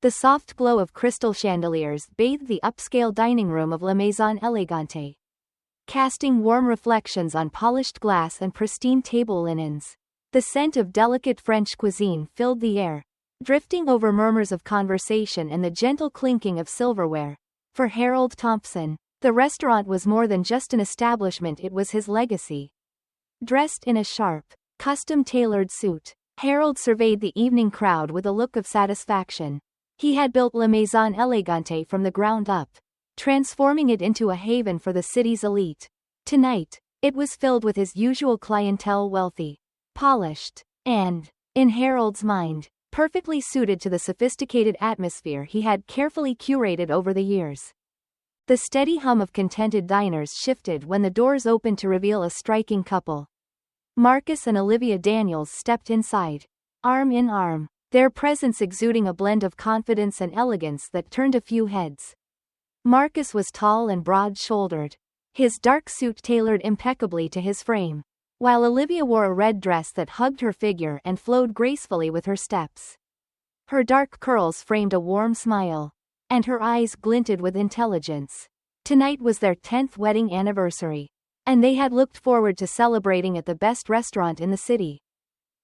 The soft glow of crystal chandeliers bathed the upscale dining room of La Maison Elegante, casting warm reflections on polished glass and pristine table linens. The scent of delicate French cuisine filled the air, drifting over murmurs of conversation and the gentle clinking of silverware. For Harold Thompson, the restaurant was more than just an establishment, it was his legacy. Dressed in a sharp, custom-tailored suit, Harold surveyed the evening crowd with a look of satisfaction. He had built La Maison Elegante from the ground up, transforming it into a haven for the city's elite. Tonight, it was filled with his usual clientele, wealthy, polished, and, in Harold's mind, perfectly suited to the sophisticated atmosphere he had carefully curated over the years. The steady hum of contented diners shifted when the doors opened to reveal a striking couple. Marcus and Olivia Daniels stepped inside, arm in arm, their presence exuding a blend of confidence and elegance that turned a few heads. Marcus was tall and broad-shouldered, his dark suit tailored impeccably to his frame, while Olivia wore a red dress that hugged her figure and flowed gracefully with her steps. Her dark curls framed a warm smile, and her eyes glinted with intelligence. Tonight was their 10th wedding anniversary, and they had looked forward to celebrating at the best restaurant in the city.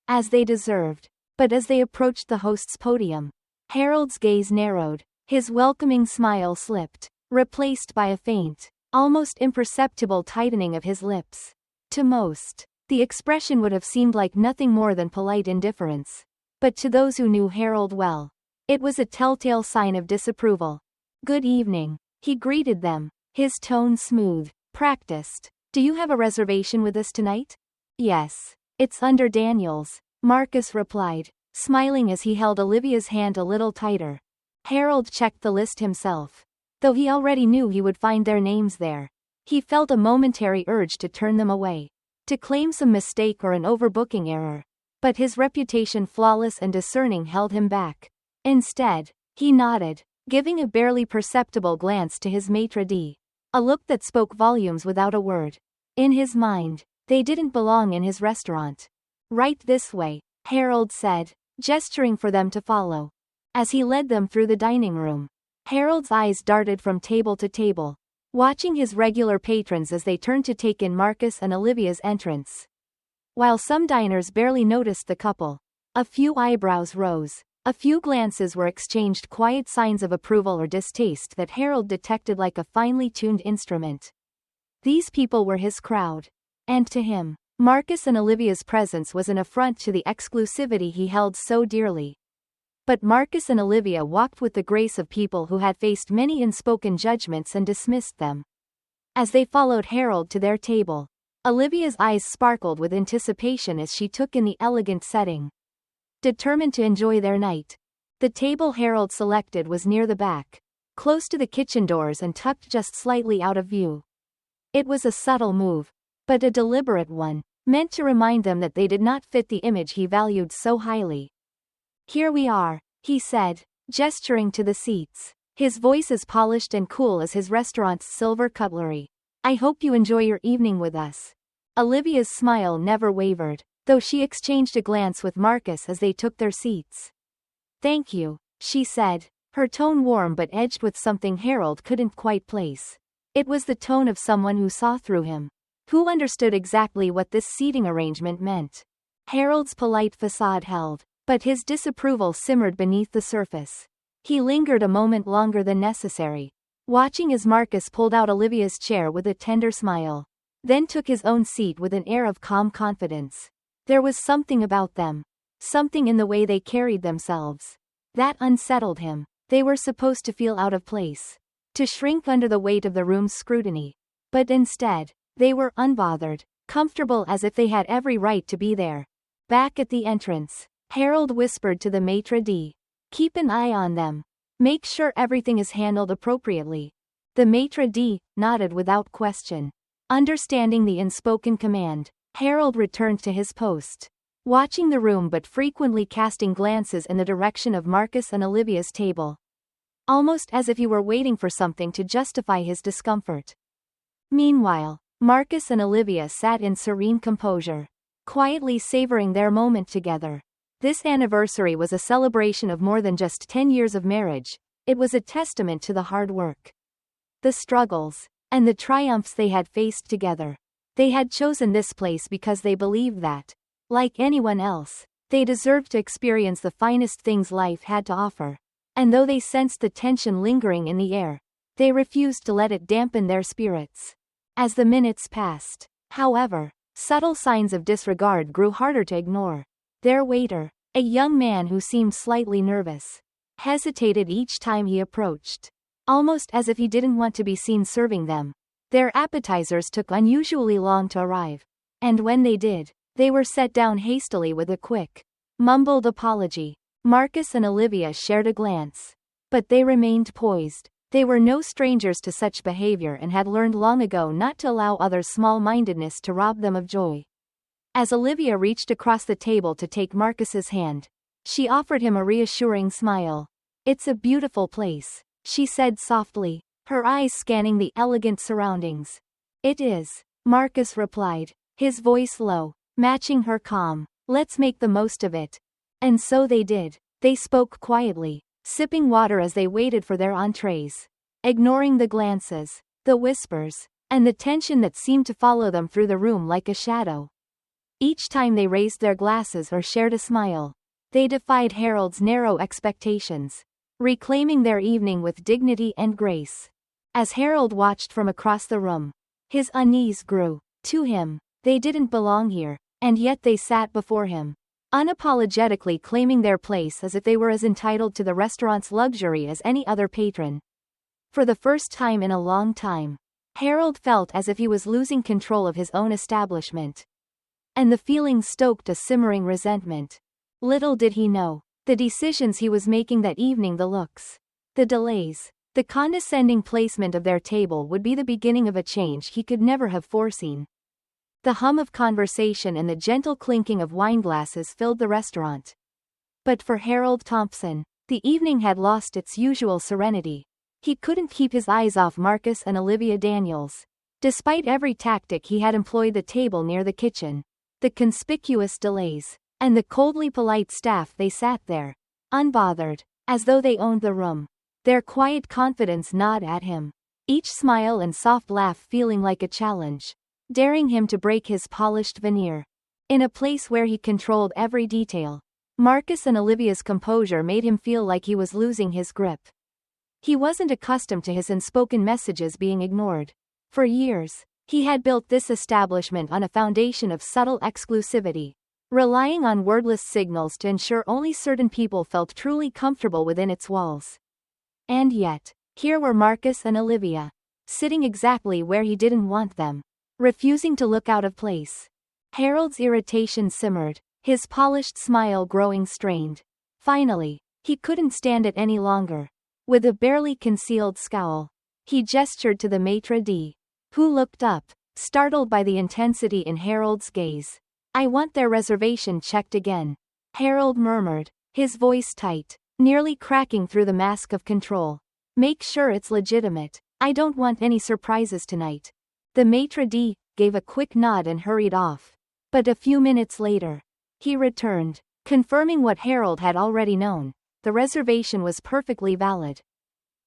As they deserved. But as they approached the host's podium, Harold's gaze narrowed, his welcoming smile slipped, replaced by a faint, almost imperceptible tightening of his lips. To most, the expression would have seemed like nothing more than polite indifference. But to those who knew Harold well, it was a telltale sign of disapproval. "Good evening," he greeted them, his tone smooth, practiced. "Do you have a reservation with us tonight?" "Yes. It's under Daniels," Marcus replied, smiling as he held Olivia's hand a little tighter. Harold checked the list himself. Though he already knew he would find their names there, he felt a momentary urge to turn them away, to claim some mistake or an overbooking error. But his reputation flawless and discerning held him back. Instead, he nodded, giving a barely perceptible glance to his maitre d', a look that spoke volumes without a word. In his mind, they didn't belong in his restaurant. "Right this way," Harold said, gesturing for them to follow. As he led them through the dining room, Harold's eyes darted from table to table, watching his regular patrons as they turned to take in Marcus and Olivia's entrance. While some diners barely noticed the couple, a few eyebrows rose, a few glances were exchanged, quiet signs of approval or distaste that Harold detected like a finely tuned instrument. These people were his crowd, and to him, Marcus and Olivia's presence was an affront to the exclusivity he held so dearly. But Marcus and Olivia walked with the grace of people who had faced many unspoken judgments and dismissed them. As they followed Harold to their table, Olivia's eyes sparkled with anticipation as she took in the elegant setting. Determined to enjoy their night, the table Harold selected was near the back, close to the kitchen doors and tucked just slightly out of view. It was a subtle move, but a deliberate one, meant to remind them that they did not fit the image he valued so highly. "Here we are," he said, gesturing to the seats, his voice as polished and cool as his restaurant's silver cutlery. "I hope you enjoy your evening with us." Olivia's smile never wavered, though she exchanged a glance with Marcus as they took their seats. "Thank you," she said, her tone warm but edged with something Harold couldn't quite place. It was the tone of someone who saw through him, who understood exactly what this seating arrangement meant. Harold's polite facade held, but his disapproval simmered beneath the surface. He lingered a moment longer than necessary, watching as Marcus pulled out Olivia's chair with a tender smile, then took his own seat with an air of calm confidence. There was something about them, something in the way they carried themselves, that unsettled him. They were supposed to feel out of place, to shrink under the weight of the room's scrutiny. But instead, they were unbothered, comfortable as if they had every right to be there. Back at the entrance, Harold whispered to the maitre d', "Keep an eye on them. Make sure everything is handled appropriately." The maitre d' nodded without question. Understanding the unspoken command, Harold returned to his post, watching the room but frequently casting glances in the direction of Marcus and Olivia's table, almost as if he were waiting for something to justify his discomfort. Meanwhile, Marcus and Olivia sat in serene composure, quietly savoring their moment together. This anniversary was a celebration of more than just 10 years of marriage. It was a testament to the hard work, the struggles, and the triumphs they had faced together. They had chosen this place because they believed that, like anyone else, they deserved to experience the finest things life had to offer. And though they sensed the tension lingering in the air, they refused to let it dampen their spirits. As the minutes passed, however, subtle signs of disregard grew harder to ignore. Their waiter, a young man who seemed slightly nervous, hesitated each time he approached, almost as if he didn't want to be seen serving them. Their appetizers took unusually long to arrive, and when they did, they were set down hastily with a quick, mumbled apology. Marcus and Olivia shared a glance, but they remained poised. They were no strangers to such behavior and had learned long ago not to allow others' small-mindedness to rob them of joy. As Olivia reached across the table to take Marcus's hand, she offered him a reassuring smile. "It's a beautiful place," she said softly, her eyes scanning the elegant surroundings. "It is," Marcus replied, his voice low, matching her calm. "Let's make the most of it." And so they did. They spoke quietly, sipping water as they waited for their entrees, ignoring the glances, the whispers, and the tension that seemed to follow them through the room like a shadow. Each time they raised their glasses or shared a smile, they defied Harold's narrow expectations, reclaiming their evening with dignity and grace. As Harold watched from across the room, his unease grew. To him, they didn't belong here, and yet they sat before him, unapologetically claiming their place as if they were as entitled to the restaurant's luxury as any other patron. For the first time in a long time, Harold felt as if he was losing control of his own establishment. And the feeling stoked a simmering resentment. Little did he know, the decisions he was making that evening, the looks, the delays, the condescending placement of their table would be the beginning of a change he could never have foreseen. The hum of conversation and the gentle clinking of wineglasses filled the restaurant. But for Harold Thompson, the evening had lost its usual serenity. He couldn't keep his eyes off Marcus and Olivia Daniels. Despite every tactic he had employed, the table near the kitchen, the conspicuous delays, and the coldly polite staff, they sat there, unbothered, as though they owned the room. Their quiet confidence gnawed at him, each smile and soft laugh feeling like a challenge, daring him to break his polished veneer. In a place where he controlled every detail, Marcus and Olivia's composure made him feel like he was losing his grip. He wasn't accustomed to his unspoken messages being ignored. For years, he had built this establishment on a foundation of subtle exclusivity, relying on wordless signals to ensure only certain people felt truly comfortable within its walls. And yet, here were Marcus and Olivia, sitting exactly where he didn't want them, refusing to look out of place. Harold's irritation simmered, his polished smile growing strained. Finally, he couldn't stand it any longer. With a barely concealed scowl, he gestured to the maitre d', who looked up, startled by the intensity in Harold's gaze. "I want their reservation checked again," Harold murmured, his voice tight, nearly cracking through the mask of control. "Make sure it's legitimate. I don't want any surprises tonight." The maitre d' gave a quick nod and hurried off. But a few minutes later, he returned, confirming what Harold had already known. The reservation was perfectly valid.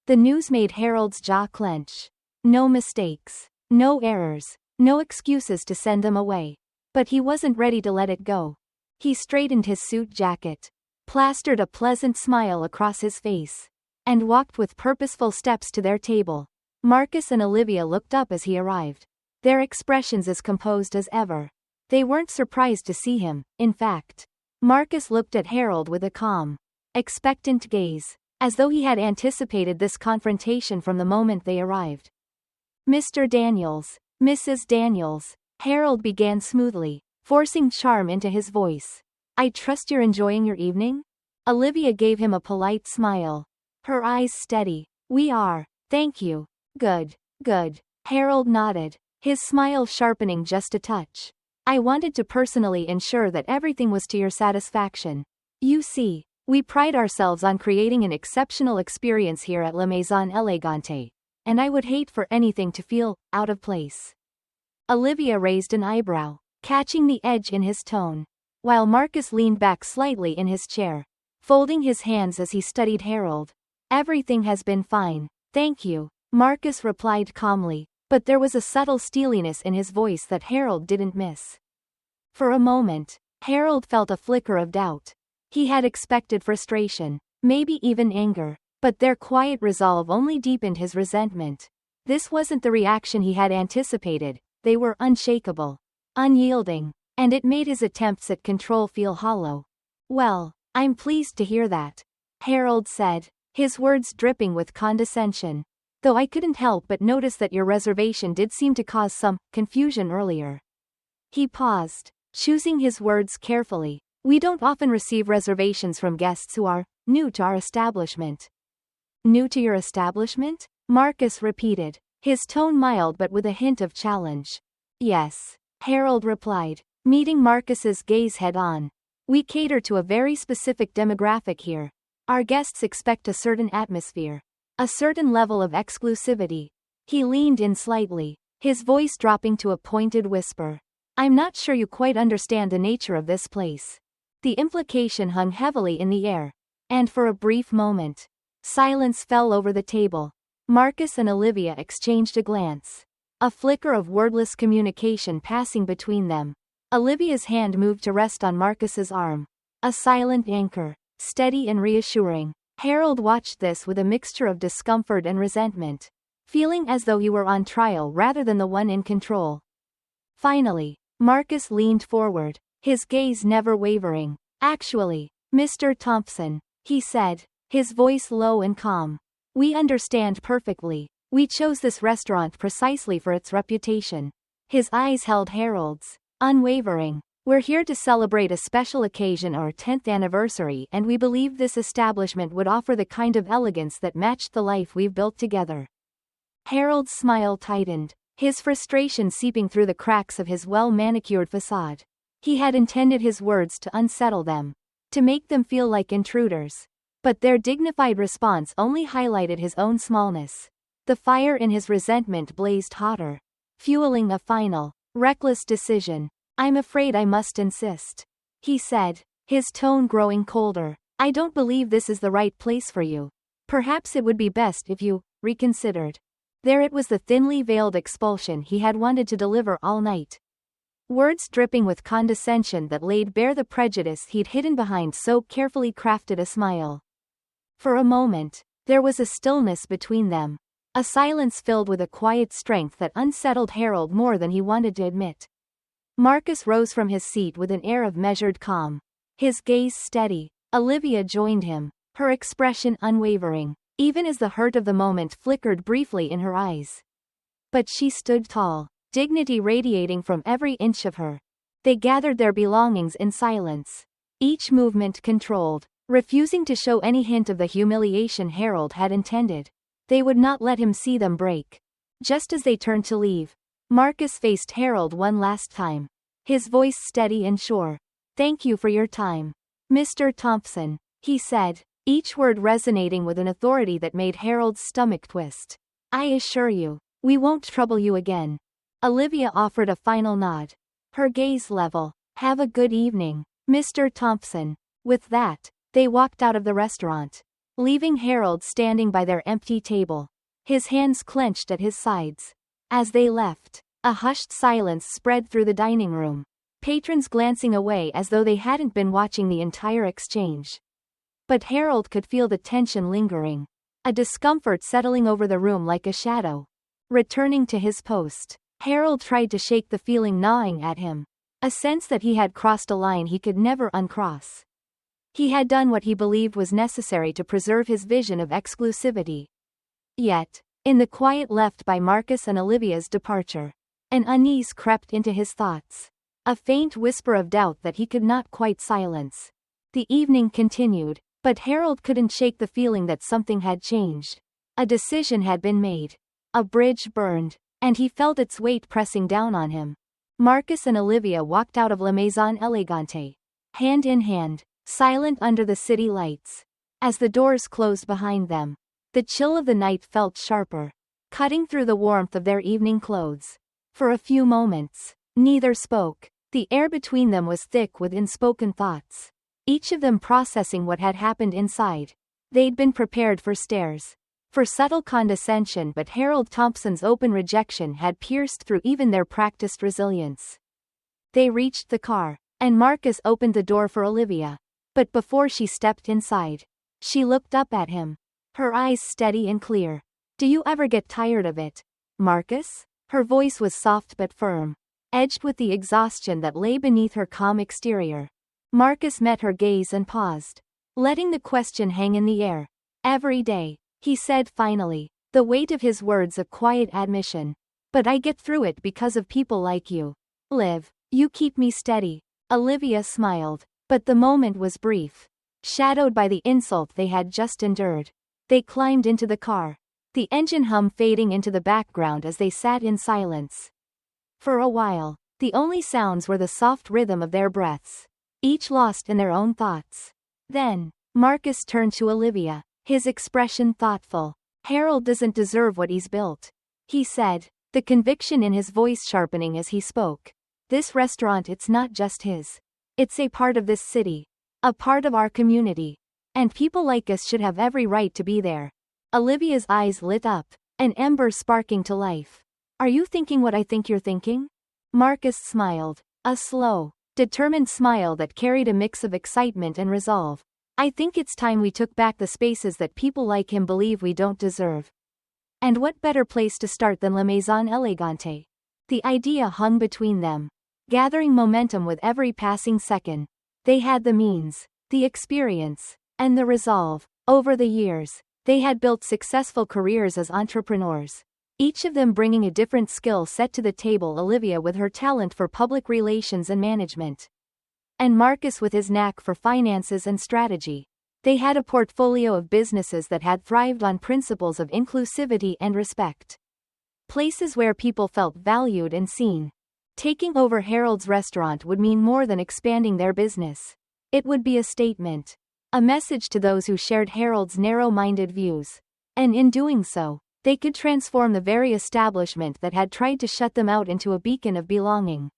The news made Harold's jaw clench. No mistakes, no errors, no excuses to send them away. But he wasn't ready to let it go. He straightened his suit jacket, plastered a pleasant smile across his face, and walked with purposeful steps to their table. Marcus and Olivia looked up as he arrived, their expressions as composed as ever. They weren't surprised to see him. In fact, Marcus looked at Harold with a calm, expectant gaze, as though he had anticipated this confrontation from the moment they arrived. "Mr. Daniels, Mrs. Daniels," Harold began smoothly, forcing charm into his voice. "I trust you're enjoying your evening?" Olivia gave him a polite smile, her eyes steady. "We are, thank you." Good, good. Harold nodded, his smile sharpening just a touch. "I wanted to personally ensure that everything was to your satisfaction. You see, we pride ourselves on creating an exceptional experience here at La Maison Elegante, and I would hate for anything to feel out of place." Olivia raised an eyebrow, catching the edge in his tone. while Marcus leaned back slightly in his chair, folding his hands as he studied Harold. "Everything has been fine, thank you," Marcus replied calmly, but there was a subtle steeliness in his voice that Harold didn't miss. For a moment, Harold felt a flicker of doubt. He had expected frustration, maybe even anger, but their quiet resolve only deepened his resentment. This wasn't the reaction he had anticipated. They were unshakable, unyielding, and it made his attempts at control feel hollow. "Well, I'm pleased to hear that," Harold said, his words dripping with condescension. "Though I couldn't help but notice that your reservation did seem to cause some confusion earlier." He paused, choosing his words carefully. "We don't often receive reservations from guests who are new to our establishment." "New to your establishment?" Marcus repeated, his tone mild but with a hint of challenge. "Yes," Harold replied, meeting Marcus's gaze head-on. "We cater to a very specific demographic here. Our guests expect a certain atmosphere, a certain level of exclusivity." He leaned in slightly, his voice dropping to a pointed whisper. "I'm not sure you quite understand the nature of this place." The implication hung heavily in the air, and for a brief moment, silence fell over the table. Marcus and Olivia exchanged a glance, a flicker of wordless communication passing between them. Olivia's hand moved to rest on Marcus's arm, a silent anchor, steady and reassuring. Harold watched this with a mixture of discomfort and resentment, feeling as though he were on trial rather than the one in control. Finally, Marcus leaned forward, his gaze never wavering. "Actually, Mr. Thompson," he said, his voice low and calm, "we understand perfectly. We chose this restaurant precisely for its reputation." His eyes held Harold's, unwavering. "We're here to celebrate a special occasion, our 10th anniversary, and we believe this establishment would offer the kind of elegance that matched the life we've built together." Harold's smile tightened, his frustration seeping through the cracks of his well-manicured facade. He had intended his words to unsettle them, to make them feel like intruders. But their dignified response only highlighted his own smallness. The fire in his resentment blazed hotter, fueling a final, reckless decision. "I'm afraid I must insist," he said, his tone growing colder. "I don't believe this is the right place for you. Perhaps it would be best if you reconsidered." There it was, the thinly veiled expulsion he had wanted to deliver all night. Words dripping with condescension that laid bare the prejudice he'd hidden behind so carefully crafted a smile. For a moment, there was a stillness between them, a silence filled with a quiet strength that unsettled Harold more than he wanted to admit. Marcus rose from his seat with an air of measured calm, his gaze steady. Olivia joined him, her expression unwavering, even as the hurt of the moment flickered briefly in her eyes. But she stood tall, dignity radiating from every inch of her. They gathered their belongings in silence, each movement controlled, refusing to show any hint of the humiliation Harold had intended. They would not let him see them break. Just as they turned to leave, Marcus faced Harold one last time, his voice steady and sure. "Thank you for your time, Mr. Thompson," he said, each word resonating with an authority that made Harold's stomach twist. "I assure you, we won't trouble you again." Olivia offered a final nod, her gaze level. "Have a good evening, Mr. Thompson." With that, they walked out of the restaurant, leaving Harold standing by their empty table, his hands clenched at his sides. As they left, a hushed silence spread through the dining room, patrons glancing away as though they hadn't been watching the entire exchange. But Harold could feel the tension lingering, a discomfort settling over the room like a shadow. Returning to his post, Harold tried to shake the feeling gnawing at him, a sense that he had crossed a line he could never uncross. He had done what he believed was necessary to preserve his vision of exclusivity. Yet, in the quiet left by Marcus and Olivia's departure, an unease crept into his thoughts, a faint whisper of doubt that he could not quite silence. The evening continued, but Harold couldn't shake the feeling that something had changed. A decision had been made, a bridge burned, and he felt its weight pressing down on him. Marcus and Olivia walked out of La Maison Elegante, hand in hand, silent under the city lights. As the doors closed behind them, the chill of the night felt sharper, cutting through the warmth of their evening clothes. For a few moments, neither spoke. The air between them was thick with unspoken thoughts, each of them processing what had happened inside. They'd been prepared for stares, for subtle condescension, but Harold Thompson's open rejection had pierced through even their practiced resilience. They reached the car, and Marcus opened the door for Olivia. But before she stepped inside, she looked up at him, her eyes steady and clear. "Do you ever get tired of it, Marcus?" Her voice was soft but firm, edged with the exhaustion that lay beneath her calm exterior. Marcus met her gaze and paused, letting the question hang in the air. "Every day," he said finally, the weight of his words a quiet admission. "But I get through it because of people like you. Liv, you keep me steady." Olivia smiled, but the moment was brief, shadowed by the insult they had just endured. They climbed into the car, the engine hum fading into the background as they sat in silence. For a while, the only sounds were the soft rhythm of their breaths, each lost in their own thoughts. Then, Marcus turned to Olivia, his expression thoughtful. "Harold doesn't deserve what he's built," he said, the conviction in his voice sharpening as he spoke. "This restaurant, it's not just his. It's a part of this city, a part of our community. And people like us should have every right to be there." Olivia's eyes lit up, an ember sparking to life. "Are you thinking what I think you're thinking?" Marcus smiled, a slow, determined smile that carried a mix of excitement and resolve. "I think it's time we took back the spaces that people like him believe we don't deserve. And what better place to start than La Maison Elegante?" The idea hung between them, gathering momentum with every passing second. They had the means, the experience, and the resolve. Over the years, they had built successful careers as entrepreneurs, each of them bringing a different skill set to the table. Olivia with her talent for public relations and management, and Marcus with his knack for finances and strategy. They had a portfolio of businesses that had thrived on principles of inclusivity and respect. Places where people felt valued and seen. Taking over Harold's restaurant would mean more than expanding their business. It would be a statement, a message to those who shared Harold's narrow-minded views. And in doing so, they could transform the very establishment that had tried to shut them out into a beacon of belonging.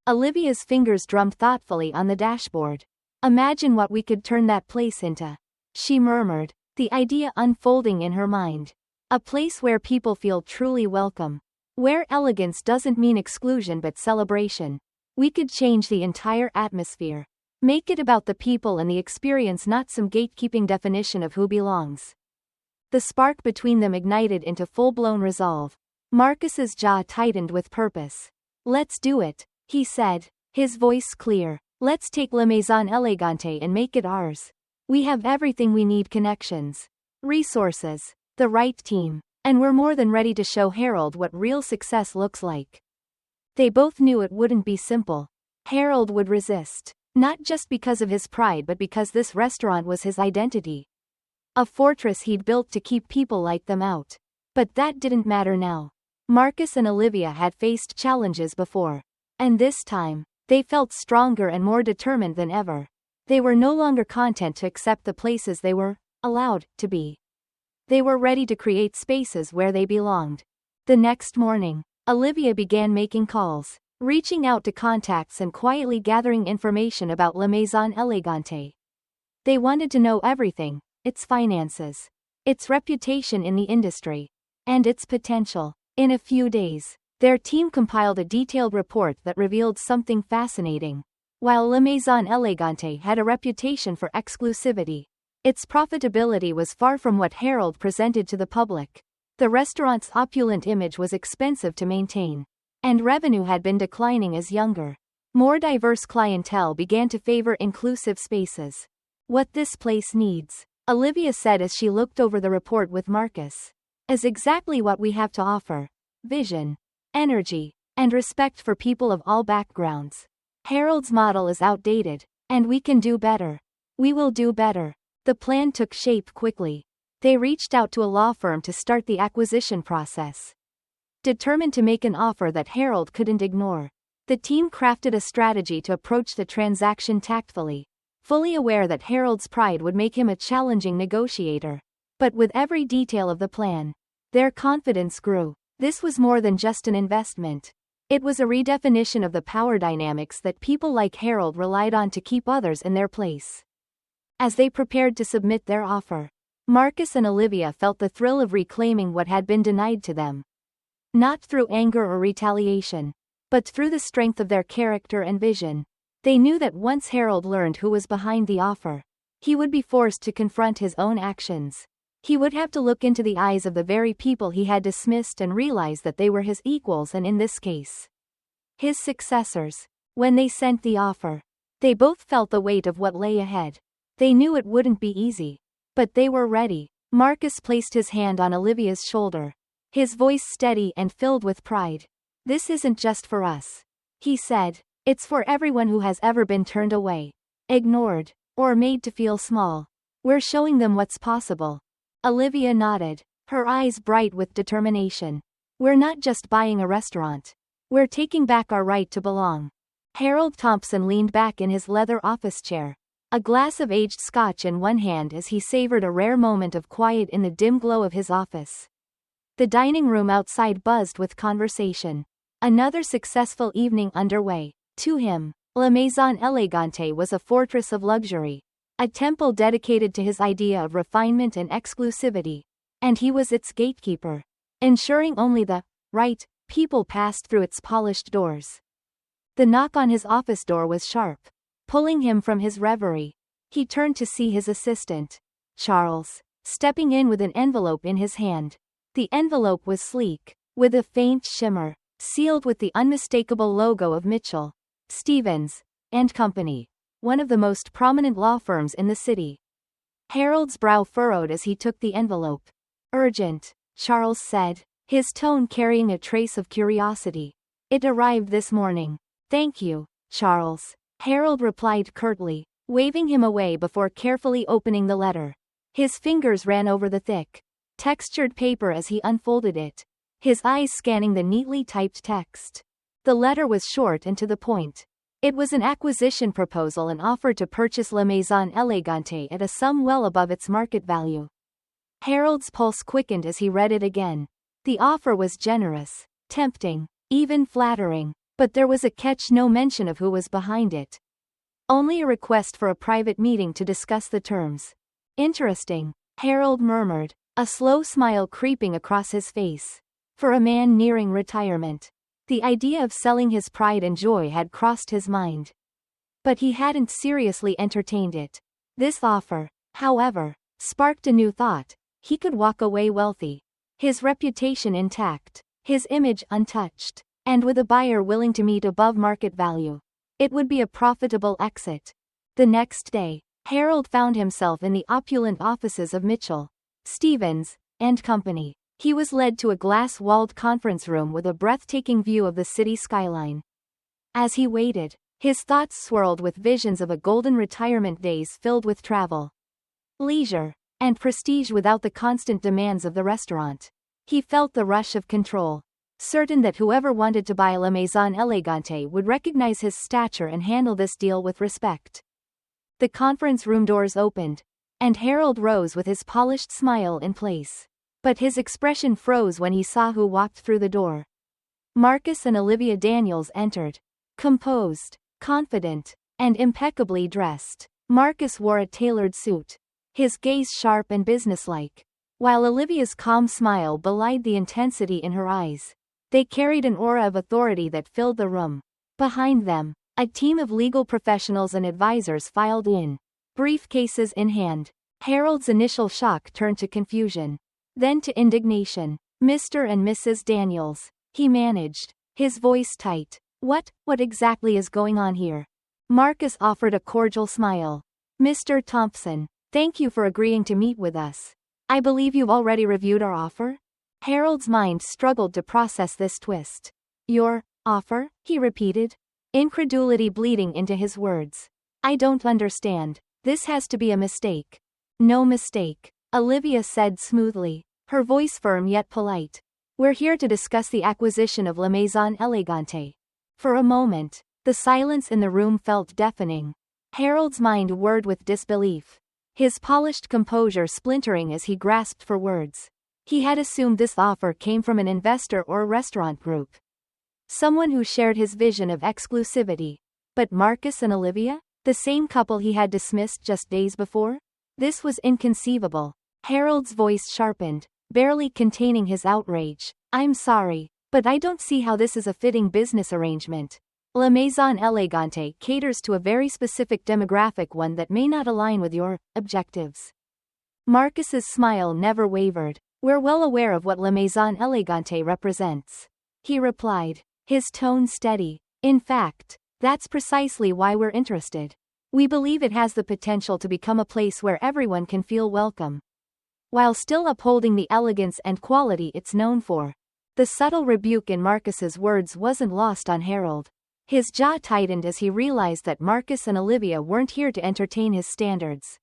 Olivia's fingers drummed thoughtfully on the dashboard. "Imagine what we could turn that place into," she murmured, the idea unfolding in her mind. "A place where people feel truly welcome. Where elegance doesn't mean exclusion but celebration. We could change the entire atmosphere. Make it about the people and the experience, not some gatekeeping definition of who belongs." The spark between them ignited into full-blown resolve. Marcus's jaw tightened with purpose. "Let's do it," he said, his voice clear. "Let's take La Maison Elegante and make it ours. We have everything we need: connections, resources, the right team, and we're more than ready to show Harold what real success looks like." They both knew it wouldn't be simple. Harold would resist, not just because of his pride but because this restaurant was his identity. A fortress he'd built to keep people like them out. But that didn't matter now. Marcus and Olivia had faced challenges before. And this time, they felt stronger and more determined than ever. They were no longer content to accept the places they were allowed to be. They were ready to create spaces where they belonged. The next morning, Olivia began making calls, reaching out to contacts and quietly gathering information about La Maison Elegante. They wanted to know everything: its finances, its reputation in the industry, and its potential. In a few days, their team compiled a detailed report that revealed something fascinating. While La Maison Elegante had a reputation for exclusivity, its profitability was far from what Harold presented to the public. The restaurant's opulent image was expensive to maintain, and revenue had been declining as younger, more diverse clientele began to favor inclusive spaces. "What this place needs," Olivia said as she looked over the report with Marcus, "is exactly what we have to offer: vision, energy, and respect for people of all backgrounds. Harold's model is outdated, and we can do better. We will do better." The plan took shape quickly. They reached out to a law firm to start the acquisition process, determined to make an offer that Harold couldn't ignore. The team crafted a strategy to approach the transaction tactfully, fully aware that Harold's pride would make him a challenging negotiator. But with every detail of the plan, their confidence grew. This was more than just an investment. It was a redefinition of the power dynamics that people like Harold relied on to keep others in their place. As they prepared to submit their offer, Marcus and Olivia felt the thrill of reclaiming what had been denied to them. Not through anger or retaliation, but through the strength of their character and vision. They knew that once Harold learned who was behind the offer, he would be forced to confront his own actions. He would have to look into the eyes of the very people he had dismissed and realize that they were his equals and, in this case, his successors. When they sent the offer, they both felt the weight of what lay ahead. They knew it wouldn't be easy, but they were ready. Marcus placed his hand on Olivia's shoulder, his voice steady and filled with pride. "This isn't just for us," he said. "It's for everyone who has ever been turned away, ignored, or made to feel small. We're showing them what's possible." Olivia nodded, her eyes bright with determination. "We're not just buying a restaurant. We're taking back our right to belong." Harold Thompson leaned back in his leather office chair, a glass of aged scotch in one hand as he savored a rare moment of quiet in the dim glow of his office. The dining room outside buzzed with conversation. Another successful evening underway. To him, La Maison Elegante was a fortress of luxury, a temple dedicated to his idea of refinement and exclusivity, and he was its gatekeeper, ensuring only the right people passed through its polished doors. The knock on his office door was sharp, pulling him from his reverie. He turned to see his assistant, Charles, stepping in with an envelope in his hand. The envelope was sleek, with a faint shimmer, sealed with the unmistakable logo of Mitchell, Stevens and Company, one of the most prominent law firms in the city. Harold's brow furrowed as he took the envelope. "Urgent," Charles said, his tone carrying a trace of curiosity. "It arrived this morning." "Thank you, Charles," Harold replied curtly, waving him away before carefully opening the letter. His fingers ran over the thick, textured paper as he unfolded it, his eyes scanning the neatly typed text. The letter was short and to the point. It was an acquisition proposal and offered to purchase La Maison Elegante at a sum well above its market value. Harold's pulse quickened as he read it again. The offer was generous, tempting, even flattering, but there was a catch: no mention of who was behind it. Only a request for a private meeting to discuss the terms. "Interesting," Harold murmured, a slow smile creeping across his face. For a man nearing retirement, the idea of selling his pride and joy had crossed his mind. But he hadn't seriously entertained it. This offer, however, sparked a new thought. He could walk away wealthy, his reputation intact, his image untouched, and with a buyer willing to meet above market value. It would be a profitable exit. The next day, Harold found himself in the opulent offices of Mitchell, Stevens and Company. He was led to a glass-walled conference room with a breathtaking view of the city skyline. As he waited, his thoughts swirled with visions of a golden retirement days filled with travel, leisure, and prestige without the constant demands of the restaurant. He felt the rush of control, certain that whoever wanted to buy La Maison Elegante would recognize his stature and handle this deal with respect. The conference room doors opened, and Harold rose with his polished smile in place. But his expression froze when he saw who walked through the door. Marcus and Olivia Daniels entered. Composed, confident, and impeccably dressed, Marcus wore a tailored suit, his gaze sharp and businesslike, while Olivia's calm smile belied the intensity in her eyes. They carried an aura of authority that filled the room. Behind them, a team of legal professionals and advisors filed in, briefcases in hand. Harold's initial shock turned to confusion, then to indignation. "Mr. and Mrs. Daniels," he managed, his voice tight. What exactly is going on here?" Marcus offered a cordial smile. "Mr. Thompson, thank you for agreeing to meet with us. I believe you've already reviewed our offer?" Harold's mind struggled to process this twist. "Your offer?" he repeated, incredulity bleeding into his words. "I don't understand. This has to be a mistake." "No mistake," Olivia said smoothly, her voice firm yet polite. "We're here to discuss the acquisition of La Maison Elegante." For a moment, the silence in the room felt deafening. Harold's mind whirred with disbelief, his polished composure splintering as he grasped for words. He had assumed this offer came from an investor or restaurant group. Someone who shared his vision of exclusivity. But Marcus and Olivia? The same couple he had dismissed just days before? This was inconceivable. Harold's voice sharpened, barely containing his outrage. I'm sorry, but I don't see how this is a fitting business arrangement. La Maison Elegante caters to a very specific demographic, one that may not align with your objectives. Marcus's smile never wavered. We're well aware of what La Maison Elegante represents, he replied, his tone steady. In fact, that's precisely why we're interested. We believe it has the potential to become a place where everyone can feel welcome, while still upholding the elegance and quality it's known for. The subtle rebuke in Marcus's words wasn't lost on Harold. His jaw tightened as he realized that Marcus and Olivia weren't here to entertain his standards.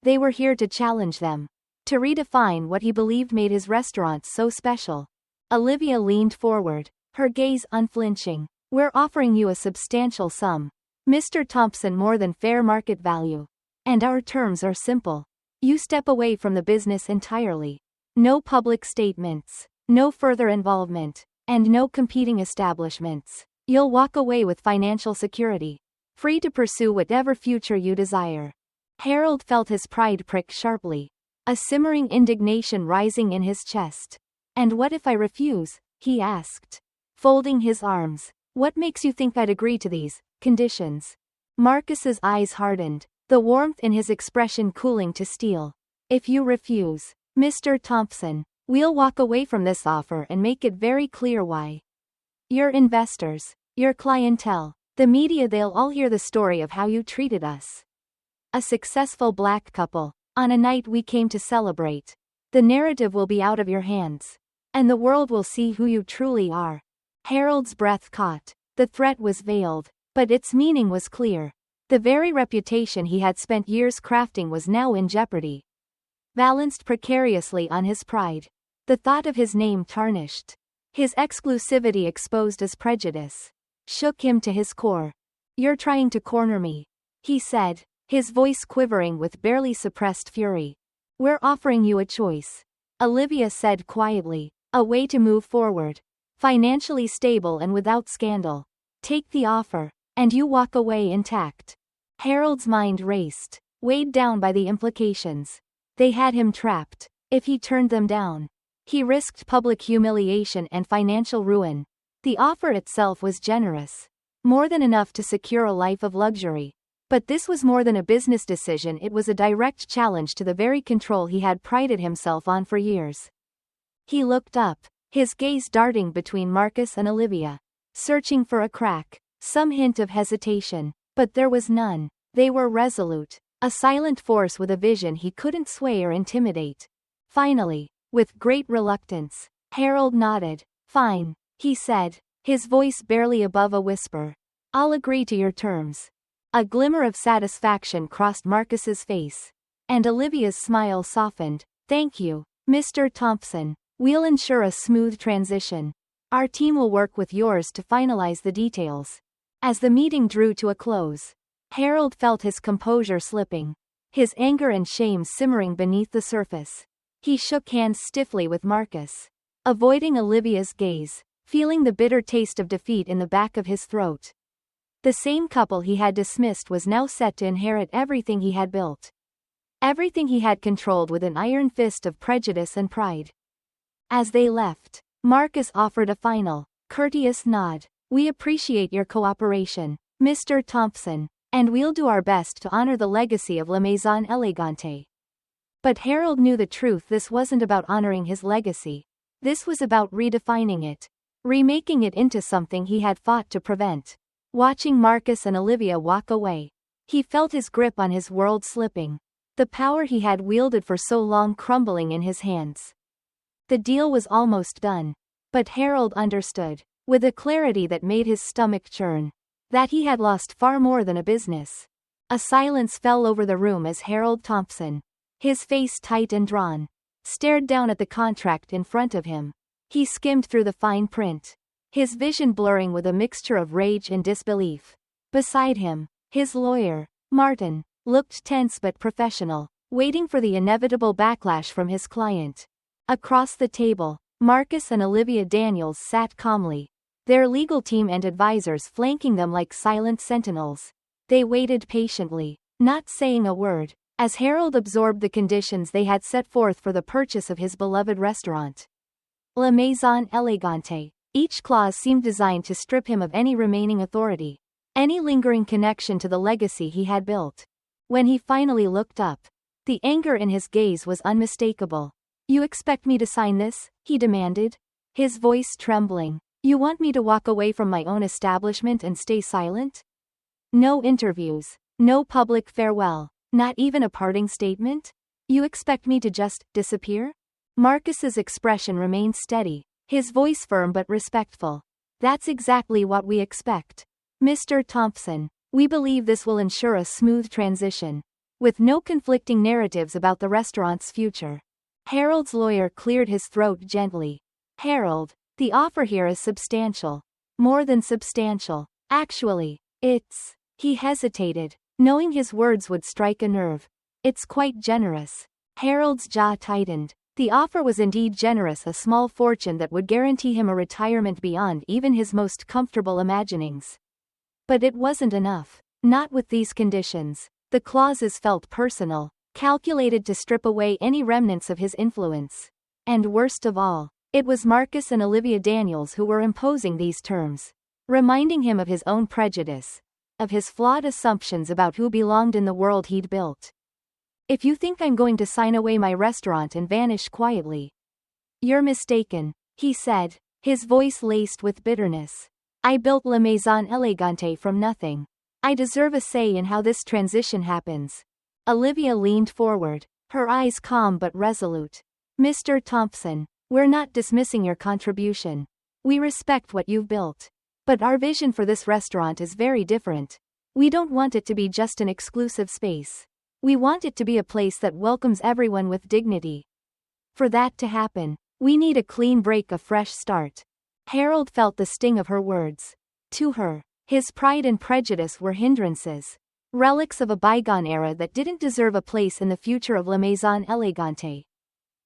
They were here to challenge them, to redefine what he believed made his restaurant so special. Olivia leaned forward, her gaze unflinching. We're offering you a substantial sum, Mr. Thompson, more than fair market value. And our terms are simple. You step away from the business entirely. No public statements, no further involvement, and no competing establishments. You'll walk away with financial security, free to pursue whatever future you desire. Harold felt his pride prick sharply, a simmering indignation rising in his chest. And what if I refuse? He asked, folding his arms. What makes you think I'd agree to these conditions? Marcus's eyes hardened, the warmth in his expression cooling to steel. If you refuse, Mr. Thompson, we'll walk away from this offer and make it very clear why. Your investors, your clientele, the media, they'll all hear the story of how you treated us. A successful black couple, on a night we came to celebrate. The narrative will be out of your hands, and the world will see who you truly are. Harold's breath caught. The threat was veiled, but its meaning was clear. The very reputation he had spent years crafting was now in jeopardy, balanced precariously on his pride. The thought of his name tarnished, his exclusivity exposed as prejudice, shook him to his core. You're trying to corner me, he said, his voice quivering with barely suppressed fury. We're offering you a choice, Olivia said quietly, a way to move forward, financially stable and without scandal. Take the offer, and you walk away intact. Harold's mind raced, weighed down by the implications. They had him trapped. If he turned them down, he risked public humiliation and financial ruin. The offer itself was generous, more than enough to secure a life of luxury. But this was more than a business decision, it was a direct challenge to the very control he had prided himself on for years. He looked up, his gaze darting between Marcus and Olivia, searching for a crack, some hint of hesitation, but there was none. They were resolute, a silent force with a vision he couldn't sway or intimidate. Finally, with great reluctance, Harold nodded. Fine, he said, his voice barely above a whisper. I'll agree to your terms. A glimmer of satisfaction crossed Marcus's face, and Olivia's smile softened. Thank you, Mr. Thompson. We'll ensure a smooth transition. Our team will work with yours to finalize the details. As the meeting drew to a close, Harold felt his composure slipping, his anger and shame simmering beneath the surface. He shook hands stiffly with Marcus, avoiding Olivia's gaze, feeling the bitter taste of defeat in the back of his throat. The same couple he had dismissed was now set to inherit everything he had built, everything he had controlled with an iron fist of prejudice and pride. As they left, Marcus offered a final, courteous nod. We appreciate your cooperation, Mr. Thompson, and we'll do our best to honor the legacy of La Maison Elegante. But Harold knew the truth. This wasn't about honoring his legacy. This was about redefining it, remaking it into something he had fought to prevent. Watching Marcus and Olivia walk away, he felt his grip on his world slipping, the power he had wielded for so long crumbling in his hands. The deal was almost done, but Harold understood, with a clarity that made his stomach churn, that he had lost far more than a business. A silence fell over the room as Harold Thompson, his face tight and drawn, stared down at the contract in front of him. He skimmed through the fine print, his vision blurring with a mixture of rage and disbelief. Beside him, his lawyer, Martin, looked tense but professional, waiting for the inevitable backlash from his client. Across the table, Marcus and Olivia Daniels sat calmly, their legal team and advisors flanking them like silent sentinels. They waited patiently, not saying a word, as Harold absorbed the conditions they had set forth for the purchase of his beloved restaurant. La Maison Elegante. Each clause seemed designed to strip him of any remaining authority, any lingering connection to the legacy he had built. When he finally looked up, the anger in his gaze was unmistakable. "You expect me to sign this?" he demanded, his voice trembling. "You want me to walk away from my own establishment and stay silent? No interviews, no public farewell, not even a parting statement? You expect me to just disappear?" Marcus's expression remained steady, his voice firm but respectful. "That's exactly what we expect. Mr. Thompson, we believe this will ensure a smooth transition, with no conflicting narratives about the restaurant's future." Harold's lawyer cleared his throat gently. "Harold, the offer here is substantial. More than substantial. Actually, it's..." He hesitated, knowing his words would strike a nerve. "It's quite generous." Harold's jaw tightened. The offer was indeed generous, a small fortune that would guarantee him a retirement beyond even his most comfortable imaginings. But it wasn't enough. Not with these conditions. The clauses felt personal, calculated to strip away any remnants of his influence. And worst of all, it was Marcus and Olivia Daniels who were imposing these terms, reminding him of his own prejudice, of his flawed assumptions about who belonged in the world he'd built. "If you think I'm going to sign away my restaurant and vanish quietly, you're mistaken," he said, his voice laced with bitterness. "I built La Maison Elegante from nothing. I deserve a say in how this transition happens." Olivia leaned forward, her eyes calm but resolute. "Mr. Thompson, we're not dismissing your contribution. We respect what you've built. But our vision for this restaurant is very different. We don't want it to be just an exclusive space. We want it to be a place that welcomes everyone with dignity. For that to happen, we need a clean break, a fresh start." Harold felt the sting of her words. To her, his pride and prejudice were hindrances, relics of a bygone era that didn't deserve a place in the future of La Maison Elegante.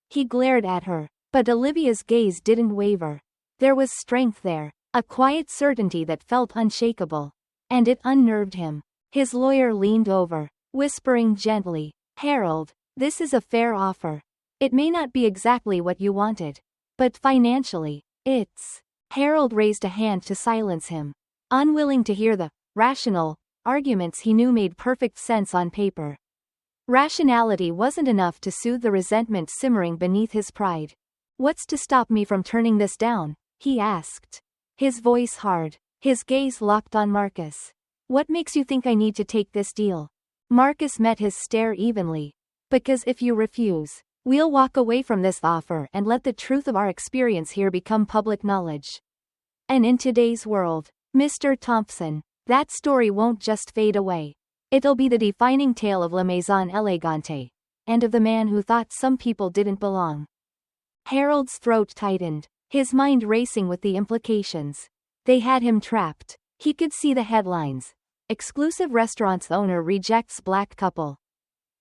He glared at her, but Olivia's gaze didn't waver. There was strength there, a quiet certainty that felt unshakable. And it unnerved him. His lawyer leaned over, whispering gently, "Harold, this is a fair offer. It may not be exactly what you wanted, but financially, it's..." Harold raised a hand to silence him, unwilling to hear the rational arguments he knew made perfect sense on paper. Rationality wasn't enough to soothe the resentment simmering beneath his pride. "What's to stop me from turning this down?" he asked, his voice hard, his gaze locked on Marcus. "What makes you think I need to take this deal?" Marcus met his stare evenly. "Because if you refuse, we'll walk away from this offer and let the truth of our experience here become public knowledge. And in today's world, Mr. Thompson, that story won't just fade away. It'll be the defining tale of La Maison Elegante, and of the man who thought some people didn't belong." Harold's throat tightened, his mind racing with the implications. They had him trapped. He could see the headlines. "Exclusive restaurant's owner rejects black couple.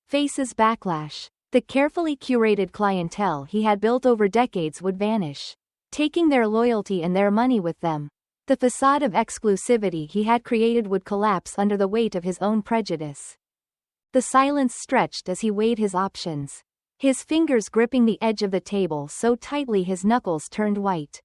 Faces backlash." The carefully curated clientele he had built over decades would vanish, taking their loyalty and their money with them. The facade of exclusivity he had created would collapse under the weight of his own prejudice. The silence stretched as he weighed his options, his fingers gripping the edge of the table so tightly his knuckles turned white.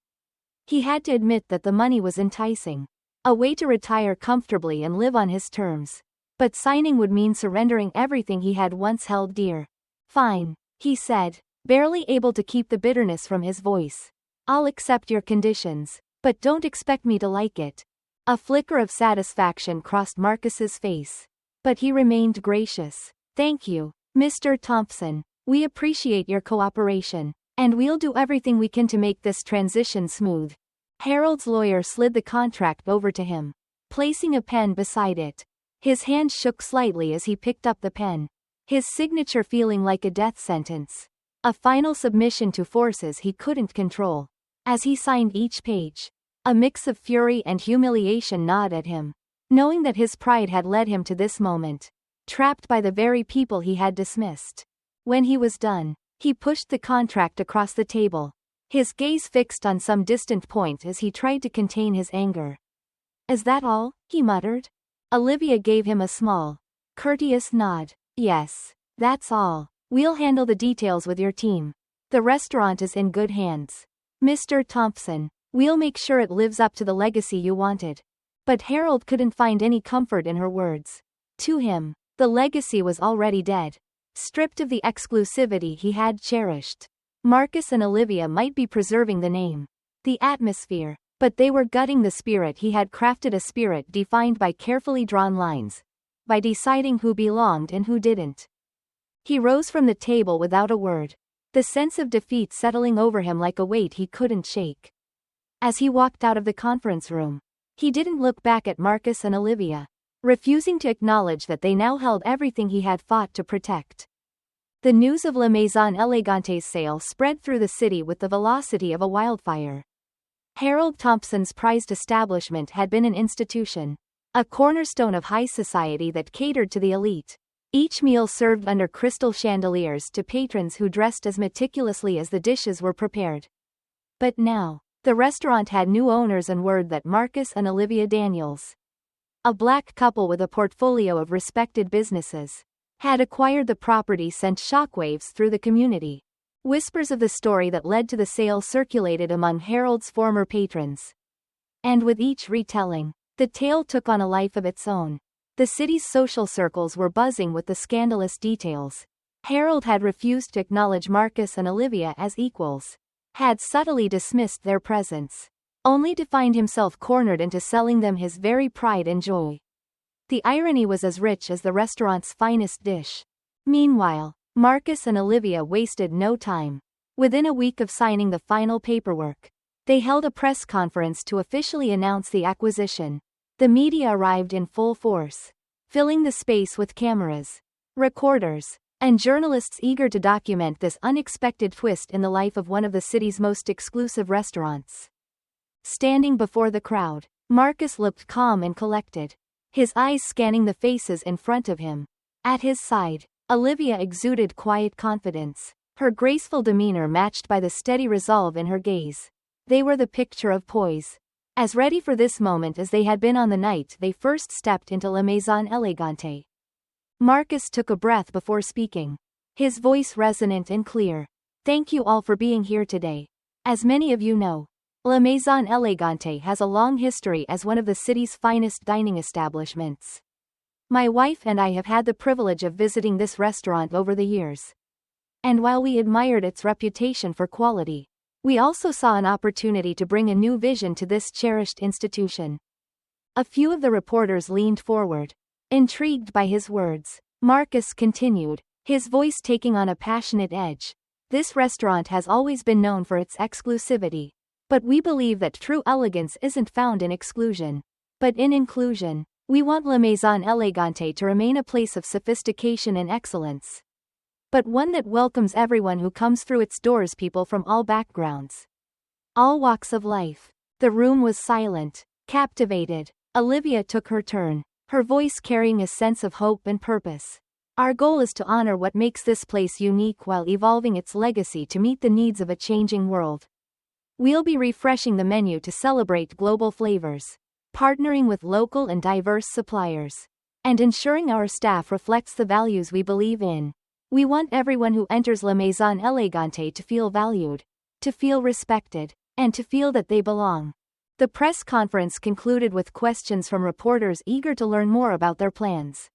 He had to admit that the money was enticing, a way to retire comfortably and live on his terms. But signing would mean surrendering everything he had once held dear. "Fine," he said, barely able to keep the bitterness from his voice. "I'll accept your conditions, but don't expect me to like it." A flicker of satisfaction crossed Marcus's face, but he remained gracious. "Thank you, Mr. Thompson. We appreciate your cooperation, and we'll do everything we can to make this transition smooth." Harold's lawyer slid the contract over to him, placing a pen beside it. His hand shook slightly as he picked up the pen, his signature feeling like a death sentence, a final submission to forces he couldn't control. As he signed each page, a mix of fury and humiliation gnawed at him, knowing that his pride had led him to this moment, trapped by the very people he had dismissed. When he was done, he pushed the contract across the table, his gaze fixed on some distant point as he tried to contain his anger. "Is that all?" he muttered. Olivia gave him a small, courteous nod. "Yes, that's all. We'll handle the details with your team. The restaurant is in good hands. Mr. Thompson, we'll make sure it lives up to the legacy you wanted." But Harold couldn't find any comfort in her words. To him, the legacy was already dead, stripped of the exclusivity he had cherished. Marcus and Olivia might be preserving the name, the atmosphere, but they were gutting the spirit he had crafted, a spirit defined by carefully drawn lines, by deciding who belonged and who didn't. He rose from the table without a word, the sense of defeat settling over him like a weight he couldn't shake. As he walked out of the conference room, he didn't look back at Marcus and Olivia, refusing to acknowledge that they now held everything he had fought to protect. The news of La Maison Elegante's sale spread through the city with the velocity of a wildfire. Harold Thompson's prized establishment had been an institution, a cornerstone of high society that catered to the elite. Each meal served under crystal chandeliers to patrons who dressed as meticulously as the dishes were prepared. But now, the restaurant had new owners, and word that Marcus and Olivia Daniels, a black couple with a portfolio of respected businesses, had acquired the property sent shockwaves through the community. Whispers of the story that led to the sale circulated among Harold's former patrons. And with each retelling, the tale took on a life of its own. The city's social circles were buzzing with the scandalous details. Harold had refused to acknowledge Marcus and Olivia as equals, had subtly dismissed their presence, only to find himself cornered into selling them his very pride and joy. The irony was as rich as the restaurant's finest dish. Meanwhile, Marcus and Olivia wasted no time. Within a week of signing the final paperwork, they held a press conference to officially announce the acquisition. The media arrived in full force, filling the space with cameras, recorders, and journalists eager to document this unexpected twist in the life of one of the city's most exclusive restaurants. Standing before the crowd, Marcus looked calm and collected, his eyes scanning the faces in front of him. At his side, Olivia exuded quiet confidence, her graceful demeanor matched by the steady resolve in her gaze. They were the picture of poise, as ready for this moment as they had been on the night they first stepped into La Maison Elegante. Marcus took a breath before speaking, his voice resonant and clear. "Thank you all for being here today. As many of you know, La Maison Elegante has a long history as one of the city's finest dining establishments. My wife and I have had the privilege of visiting this restaurant over the years. And while we admired its reputation for quality, we also saw an opportunity to bring a new vision to this cherished institution." A few of the reporters leaned forward, intrigued by his words. Marcus continued, his voice taking on a passionate edge. "This restaurant has always been known for its exclusivity. But we believe that true elegance isn't found in exclusion, but in inclusion. We want La Maison Elegante to remain a place of sophistication and excellence, but one that welcomes everyone who comes through its doors, people from all backgrounds, all walks of life." The room was silent, captivated. Olivia took her turn, her voice carrying a sense of hope and purpose. "Our goal is to honor what makes this place unique while evolving its legacy to meet the needs of a changing world. We'll be refreshing the menu to celebrate global flavors, partnering with local and diverse suppliers, and ensuring our staff reflects the values we believe in. We want everyone who enters La Maison Elegante to feel valued, to feel respected, and to feel that they belong." The press conference concluded with questions from reporters eager to learn more about their plans.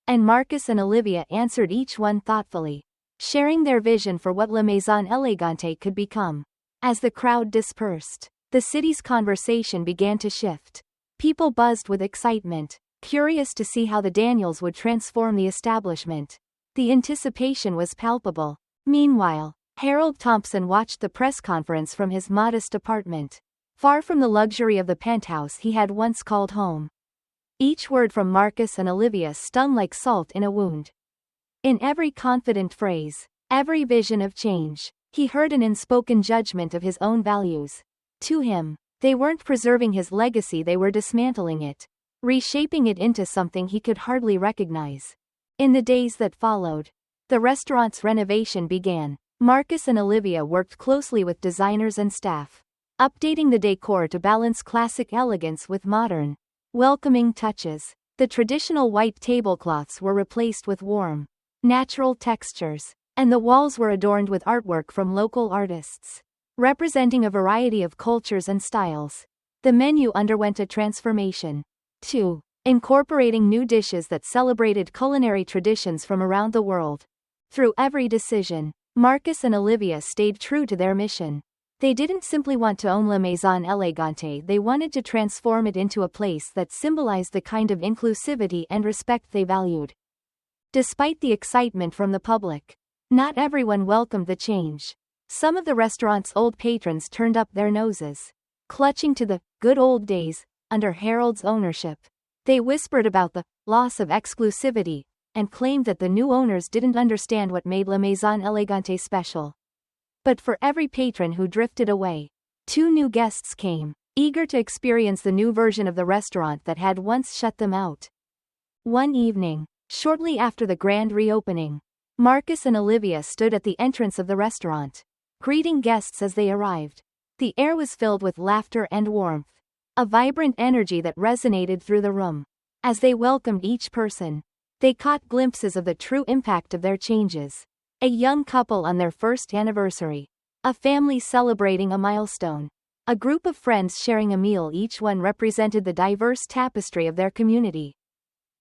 And Marcus and Olivia answered each one thoughtfully, sharing their vision for what La Maison Elegante could become. As the crowd dispersed, the city's conversation began to shift. People buzzed with excitement, curious to see how the Daniels would transform the establishment. The anticipation was palpable. Meanwhile, Harold Thompson watched the press conference from his modest apartment, far from the luxury of the penthouse he had once called home. Each word from Marcus and Olivia stung like salt in a wound. In every confident phrase, every vision of change, he heard an unspoken judgment of his own values. To him, they weren't preserving his legacy, they were dismantling it, reshaping it into something he could hardly recognize. In the days that followed, the restaurant's renovation began. Marcus and Olivia worked closely with designers and staff, updating the decor to balance classic elegance with modern, welcoming touches. The traditional white tablecloths were replaced with warm, natural textures, and the walls were adorned with artwork from local artists, representing a variety of cultures and styles. The menu underwent a transformation, too, incorporating new dishes that celebrated culinary traditions from around the world. Through every decision, Marcus and Olivia stayed true to their mission. They didn't simply want to own La Maison Elegante, they wanted to transform it into a place that symbolized the kind of inclusivity and respect they valued. Despite the excitement from the public, not everyone welcomed the change. Some of the restaurant's old patrons turned up their noses, clutching to the good old days under Harold's ownership. They whispered about the loss of exclusivity and claimed that the new owners didn't understand what made La Maison Elegante special. But for every patron who drifted away, 2 new guests came, eager to experience the new version of the restaurant that had once shut them out. One evening, shortly after the grand reopening, Marcus and Olivia stood at the entrance of the restaurant, greeting guests as they arrived. The air was filled with laughter and warmth, a vibrant energy that resonated through the room. As they welcomed each person, they caught glimpses of the true impact of their changes. A young couple on their first anniversary, a family celebrating a milestone, a group of friends sharing a meal, each one represented the diverse tapestry of their community.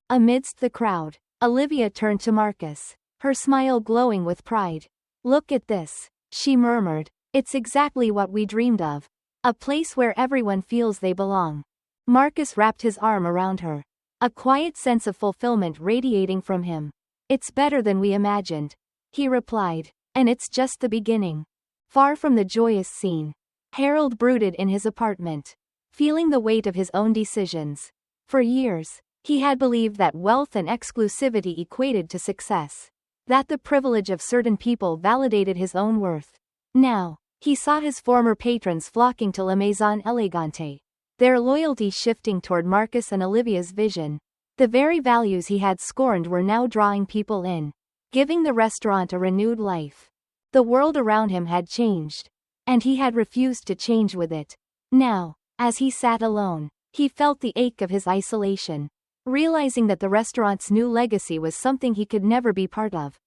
Amidst the crowd, Olivia turned to Marcus, her smile glowing with pride. "Look at this," she murmured. "It's exactly what we dreamed of. A place where everyone feels they belong." Marcus wrapped his arm around her, a quiet sense of fulfillment radiating from him. "It's better than we imagined," he replied, "and it's just the beginning." Far from the joyous scene, Harold brooded in his apartment, feeling the weight of his own decisions. For years, he had believed that wealth and exclusivity equated to success, that the privilege of certain people validated his own worth. Now, he saw his former patrons flocking to La Maison Elegante, their loyalty shifting toward Marcus and Olivia's vision. The very values he had scorned were now drawing people in, giving the restaurant a renewed life. The world around him had changed, and he had refused to change with it. Now, as he sat alone, he felt the ache of his isolation, realizing that the restaurant's new legacy was something he could never be part of.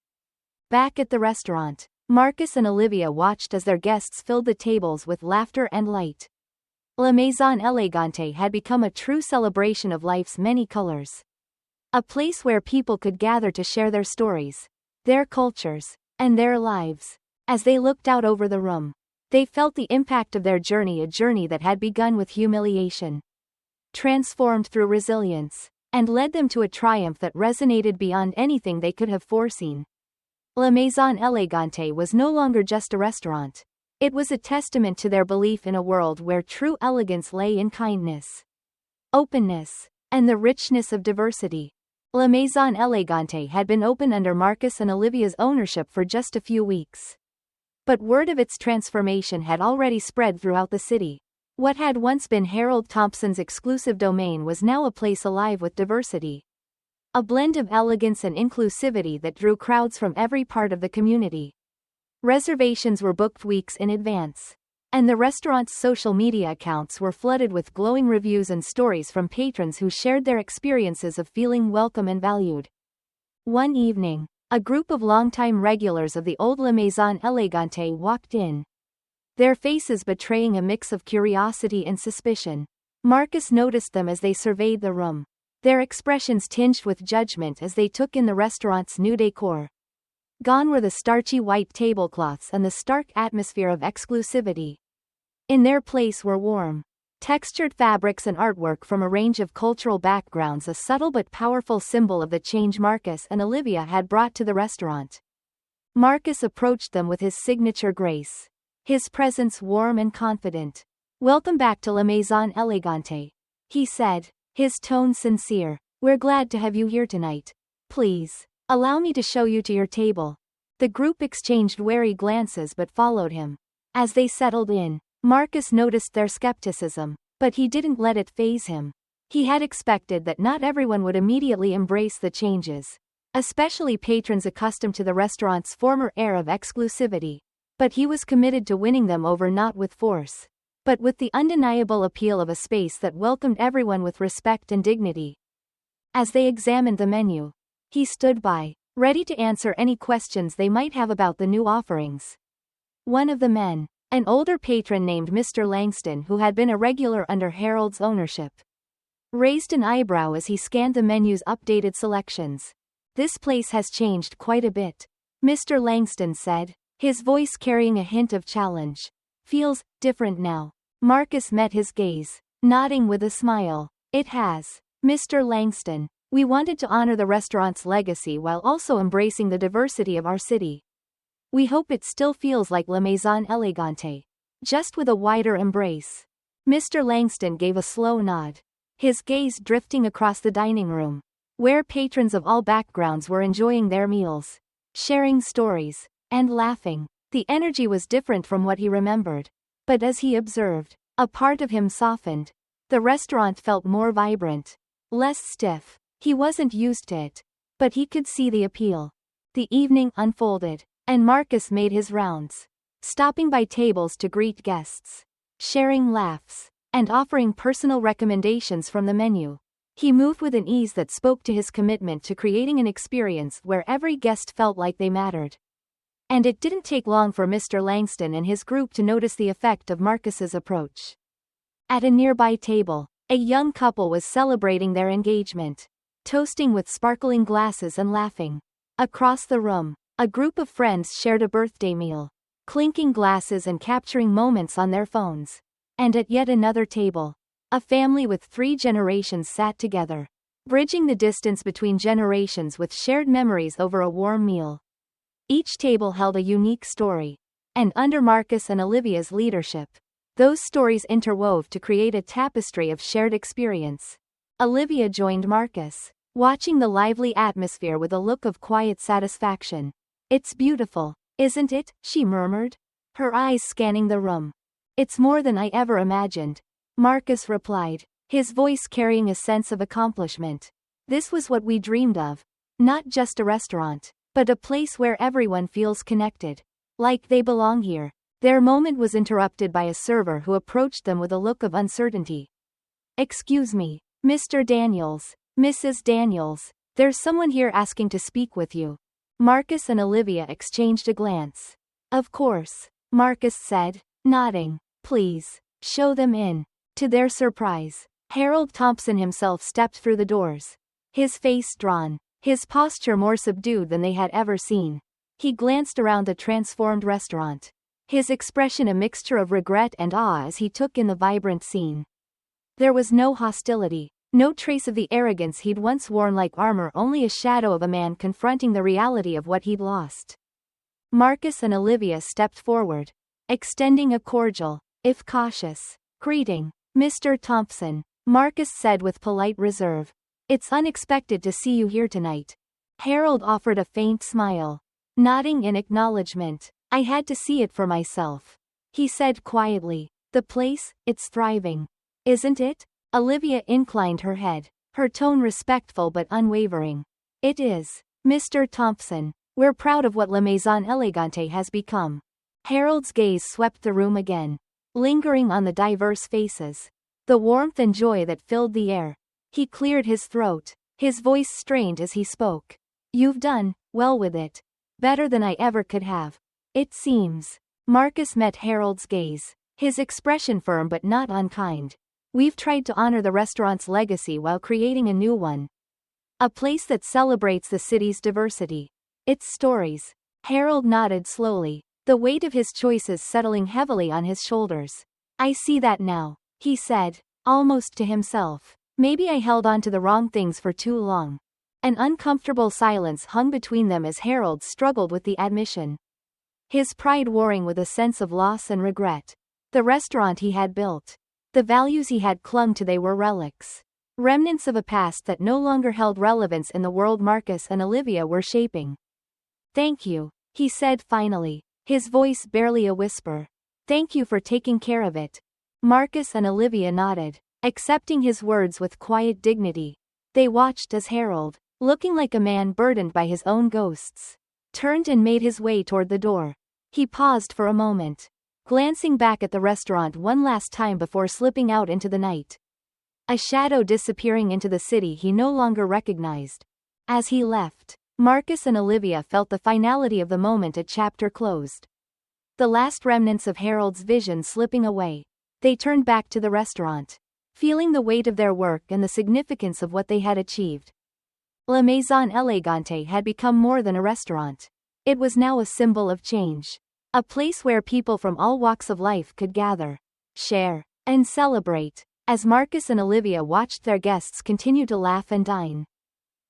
Back at the restaurant, Marcus and Olivia watched as their guests filled the tables with laughter and light. La Maison Elegante had become a true celebration of life's many colors. A place where people could gather to share their stories, their cultures, and their lives. As they looked out over the room, they felt the impact of their journey, a journey that had begun with humiliation, transformed through resilience, and led them to a triumph that resonated beyond anything they could have foreseen. La Maison Elegante was no longer just a restaurant. It was a testament to their belief in a world where true elegance lay in kindness, openness, and the richness of diversity. La Maison Elegante had been open under Marcus and Olivia's ownership for just a few weeks. But word of its transformation had already spread throughout the city. What had once been Harold Thompson's exclusive domain was now a place alive with diversity. A blend of elegance and inclusivity that drew crowds from every part of the community. Reservations were booked weeks in advance, and the restaurant's social media accounts were flooded with glowing reviews and stories from patrons who shared their experiences of feeling welcome and valued. One evening, a group of longtime regulars of the old La Maison Elegante walked in, their faces betraying a mix of curiosity and suspicion. Marcus noticed them as they surveyed the room, their expressions tinged with judgment as they took in the restaurant's new decor. Gone were the starchy white tablecloths and the stark atmosphere of exclusivity. In their place were warm, textured fabrics and artwork from a range of cultural backgrounds, a subtle but powerful symbol of the change Marcus and Olivia had brought to the restaurant. Marcus approached them with his signature grace, his presence warm and confident. "Welcome back to La Maison Elegante," he said, his tone sincere. "We're glad to have you here tonight. Please, allow me to show you to your table." The group exchanged wary glances but followed him. As they settled in, Marcus noticed their skepticism, but he didn't let it faze him. He had expected that not everyone would immediately embrace the changes. especially patrons accustomed to the restaurant's former air of exclusivity. But he was committed to winning them over, not with force, but with the undeniable appeal of a space that welcomed everyone with respect and dignity. As they examined the menu, he stood by, ready to answer any questions they might have about the new offerings. One of the men, an older patron named Mr. Langston, who had been a regular under Harold's ownership, raised an eyebrow as he scanned the menu's updated selections. "This place has changed quite a bit," Mr. Langston said, his voice carrying a hint of challenge. "Feels different now." Marcus met his gaze, nodding with a smile. "It has, Mr. Langston. We wanted to honor the restaurant's legacy while also embracing the diversity of our city. We hope it still feels like La Maison Elegante, just with a wider embrace." Mr. Langston gave a slow nod, his gaze drifting across the dining room, where patrons of all backgrounds were enjoying their meals, sharing stories, and laughing. The energy was different from what he remembered. But as he observed, a part of him softened. The restaurant felt more vibrant, less stiff. He wasn't used to it, but he could see the appeal. The evening unfolded, and Marcus made his rounds, stopping by tables to greet guests, sharing laughs, and offering personal recommendations from the menu. He moved with an ease that spoke to his commitment to creating an experience where every guest felt like they mattered. And it didn't take long for Mr. Langston and his group to notice the effect of Marcus's approach. At a nearby table, a young couple was celebrating their engagement, toasting with sparkling glasses and laughing. Across the room, a group of friends shared a birthday meal, clinking glasses and capturing moments on their phones. And at yet another table, a family with 3 generations sat together, bridging the distance between generations with shared memories over a warm meal. Each table held a unique story, and under Marcus and Olivia's leadership, those stories interwove to create a tapestry of shared experience. Olivia joined Marcus, watching the lively atmosphere with a look of quiet satisfaction. "It's beautiful, isn't it?" she murmured, her eyes scanning the room. "It's more than I ever imagined," Marcus replied, his voice carrying a sense of accomplishment. "This was what we dreamed of. Not just a restaurant, but a place where everyone feels connected, like they belong here." Their moment was interrupted by a server who approached them with a look of uncertainty. "Excuse me, Mr. Daniels, Mrs. Daniels, there's someone here asking to speak with you." Marcus and Olivia exchanged a glance. "Of course," Marcus said, nodding. "Please, show them in." To their surprise, Harold Thompson himself stepped through the doors, his face drawn, his posture more subdued than they had ever seen. He glanced around the transformed restaurant, his expression a mixture of regret and awe as he took in the vibrant scene. There was no hostility, no trace of the arrogance he'd once worn like armor, only a shadow of a man confronting the reality of what he'd lost. Marcus and Olivia stepped forward, extending a cordial, if cautious, greeting. "Mr. Thompson," Marcus said with polite reserve, "it's unexpected to see you here tonight." Harold offered a faint smile, nodding in acknowledgement. "I had to see it for myself," he said quietly. "The place, it's thriving, isn't it?" Olivia inclined her head, her tone respectful but unwavering. "It is, Mr. Thompson. We're proud of what La Maison Elegante has become." Harold's gaze swept the room again, lingering on the diverse faces, the warmth and joy that filled the air. He cleared his throat, his voice strained as he spoke. "You've done well with it. Better than I ever could have, it seems." Marcus met Harold's gaze, his expression firm but not unkind. "We've tried to honor the restaurant's legacy while creating a new one. A place that celebrates the city's diversity, its stories." Harold nodded slowly, the weight of his choices settling heavily on his shoulders. "I see that now," he said, almost to himself. "Maybe I held on to the wrong things for too long." An uncomfortable silence hung between them as Harold struggled with the admission, his pride warring with a sense of loss and regret. The restaurant he had built, the values he had clung to, they were relics, remnants of a past that no longer held relevance in the world Marcus and Olivia were shaping. "Thank you," he said finally, his voice barely a whisper. "Thank you for taking care of it." Marcus and Olivia nodded, accepting his words with quiet dignity. They watched as Harold, looking like a man burdened by his own ghosts, turned and made his way toward the door. He paused for a moment, glancing back at the restaurant one last time before slipping out into the night. A shadow disappearing into the city he no longer recognized. As he left, Marcus and Olivia felt the finality of the moment a chapter closed. The last remnants of Harold's vision slipping away, they turned back to the restaurant, feeling the weight of their work and the significance of what they had achieved. La Maison Elegante had become more than a restaurant. It was now a symbol of change. A place where people from all walks of life could gather, share, and celebrate. As Marcus and Olivia watched their guests continue to laugh and dine,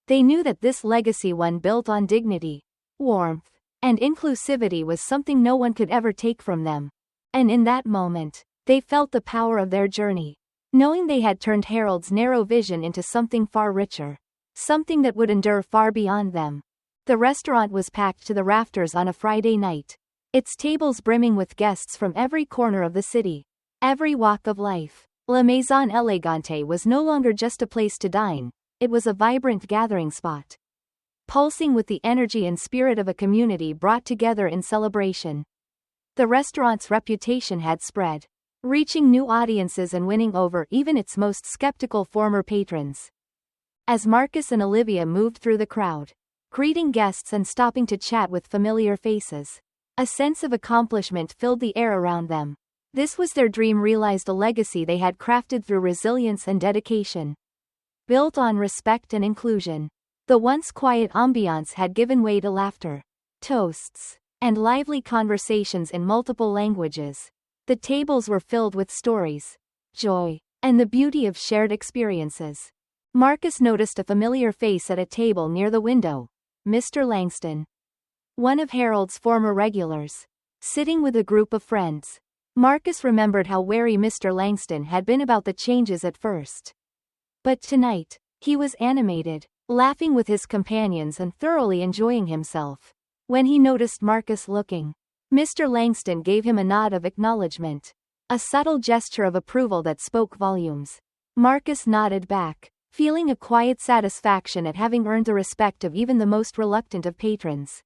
they knew that this legacy, one built on dignity, warmth, and inclusivity, was something no one could ever take from them. And in that moment, they felt the power of their journey, knowing they had turned Harold's narrow vision into something far richer, something that would endure far beyond them. The restaurant was packed to the rafters on a Friday night, its tables brimming with guests from every corner of the city, every walk of life. La Maison Elegante was no longer just a place to dine, it was a vibrant gathering spot, pulsing with the energy and spirit of a community brought together in celebration. The restaurant's reputation had spread, reaching new audiences and winning over even its most skeptical former patrons. As Marcus and Olivia moved through the crowd, greeting guests and stopping to chat with familiar faces, a sense of accomplishment filled the air around them. This was their dream realized, a legacy they had crafted through resilience and dedication. Built on respect and inclusion, the once quiet ambiance had given way to laughter, toasts, and lively conversations in multiple languages. The tables were filled with stories, joy, and the beauty of shared experiences. Marcus noticed a familiar face at a table near the window, Mr. Langston, one of Harold's former regulars, sitting with a group of friends. Marcus remembered how wary Mr. Langston had been about the changes at first. But tonight, he was animated, laughing with his companions and thoroughly enjoying himself. When he noticed Marcus looking, Mr. Langston gave him a nod of acknowledgement, a subtle gesture of approval that spoke volumes. Marcus nodded back, feeling a quiet satisfaction at having earned the respect of even the most reluctant of patrons.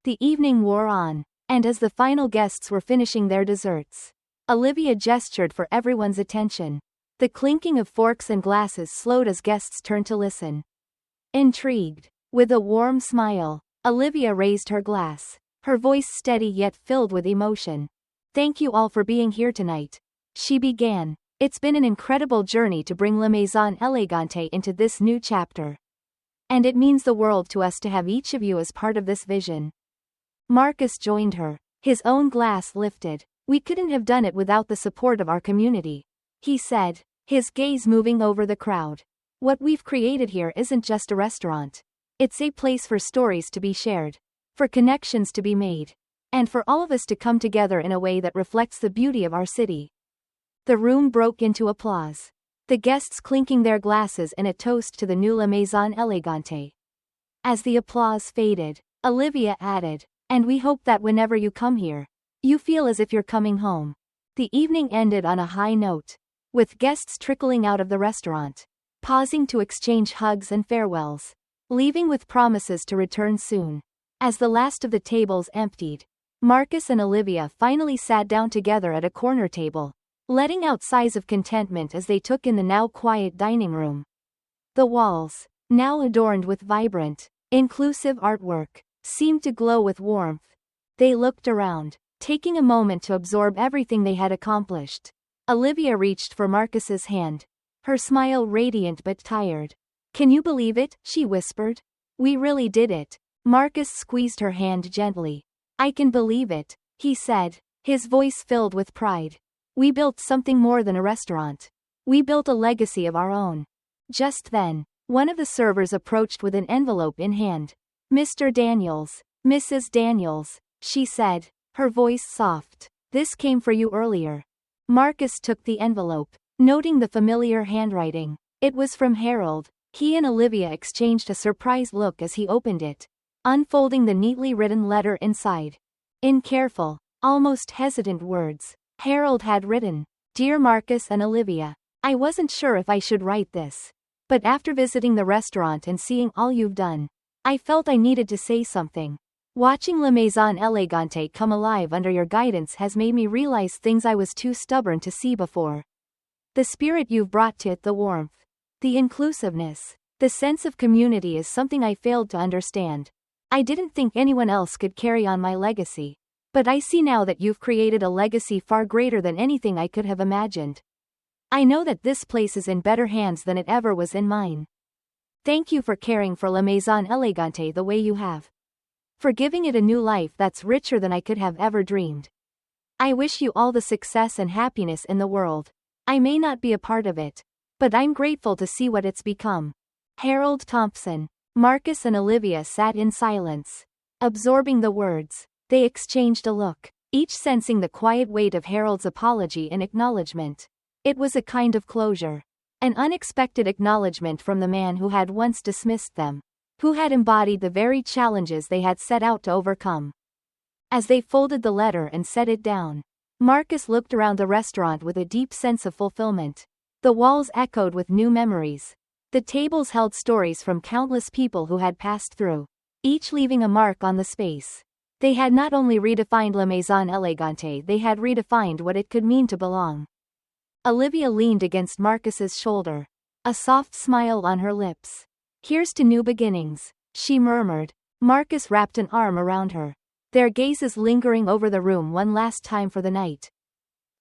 The evening wore on, and as the final guests were finishing their desserts, Olivia gestured for everyone's attention. The clinking of forks and glasses slowed as guests turned to listen. Intrigued, with a warm smile, Olivia raised her glass, her voice steady yet filled with emotion. "Thank you all for being here tonight," she began. "It's been an incredible journey to bring La Maison Elegante into this new chapter. And it means the world to us to have each of you as part of this vision." Marcus joined her, his own glass lifted. "We couldn't have done it without the support of our community," he said, his gaze moving over the crowd. "What we've created here isn't just a restaurant. It's a place for stories to be shared, for connections to be made, and for all of us to come together in a way that reflects the beauty of our city." The room broke into applause, the guests clinking their glasses in a toast to the new La Maison Elegante. As the applause faded, Olivia added, "And we hope that whenever you come here, you feel as if you're coming home." The evening ended on a high note, with guests trickling out of the restaurant, pausing to exchange hugs and farewells, leaving with promises to return soon. As the last of the tables emptied, Marcus and Olivia finally sat down together at a corner table, letting out sighs of contentment as they took in the now quiet dining room. The walls, now adorned with vibrant, inclusive artwork, seemed to glow with warmth. They looked around, taking a moment to absorb everything they had accomplished. Olivia reached for Marcus's hand, her smile radiant but tired. "Can you believe it?" she whispered. "We really did it." Marcus squeezed her hand gently. "I can believe it," he said, his voice filled with pride. "We built something more than a restaurant. We built a legacy of our own." Just then, one of the servers approached with an envelope in hand. "Mr. Daniels, Mrs. Daniels," she said, her voice soft. "This came for you earlier." Marcus took the envelope, noting the familiar handwriting. It was from Harold. He and Olivia exchanged a surprised look as he opened it, unfolding the neatly written letter inside. In careful, almost hesitant words, Harold had written, "Dear Marcus and Olivia, I wasn't sure if I should write this. But after visiting the restaurant and seeing all you've done, I felt I needed to say something. Watching La Maison Elegante come alive under your guidance has made me realize things I was too stubborn to see before. The spirit you've brought to it, the warmth, the inclusiveness, the sense of community is something I failed to understand. I didn't think anyone else could carry on my legacy. But I see now that you've created a legacy far greater than anything I could have imagined. I know that this place is in better hands than it ever was in mine. Thank you for caring for La Maison Elegante the way you have. For giving it a new life that's richer than I could have ever dreamed. I wish you all the success and happiness in the world. I may not be a part of it, but I'm grateful to see what it's become. Harold Thompson. Marcus and Olivia sat in silence, absorbing the words. They exchanged a look, each sensing the quiet weight of Harold's apology and acknowledgement. It was a kind of closure. An unexpected acknowledgement from the man who had once dismissed them, who had embodied the very challenges they had set out to overcome. As they folded the letter and set it down, Marcus looked around the restaurant with a deep sense of fulfillment. The walls echoed with new memories. The tables held stories from countless people who had passed through, each leaving a mark on the space. They had not only redefined La Maison Elegante, they had redefined what it could mean to belong. Olivia leaned against Marcus's shoulder, a soft smile on her lips. Here's to new beginnings, she murmured. Marcus wrapped an arm around her, their gazes lingering over the room one last time for the night.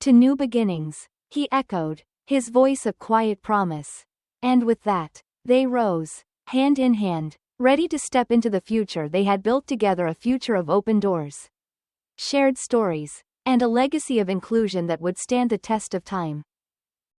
To new beginnings, he echoed, his voice a quiet promise. And with that, they rose, hand in hand, ready to step into the future they had built together, a future of open doors, shared stories, and a legacy of inclusion that would stand the test of time.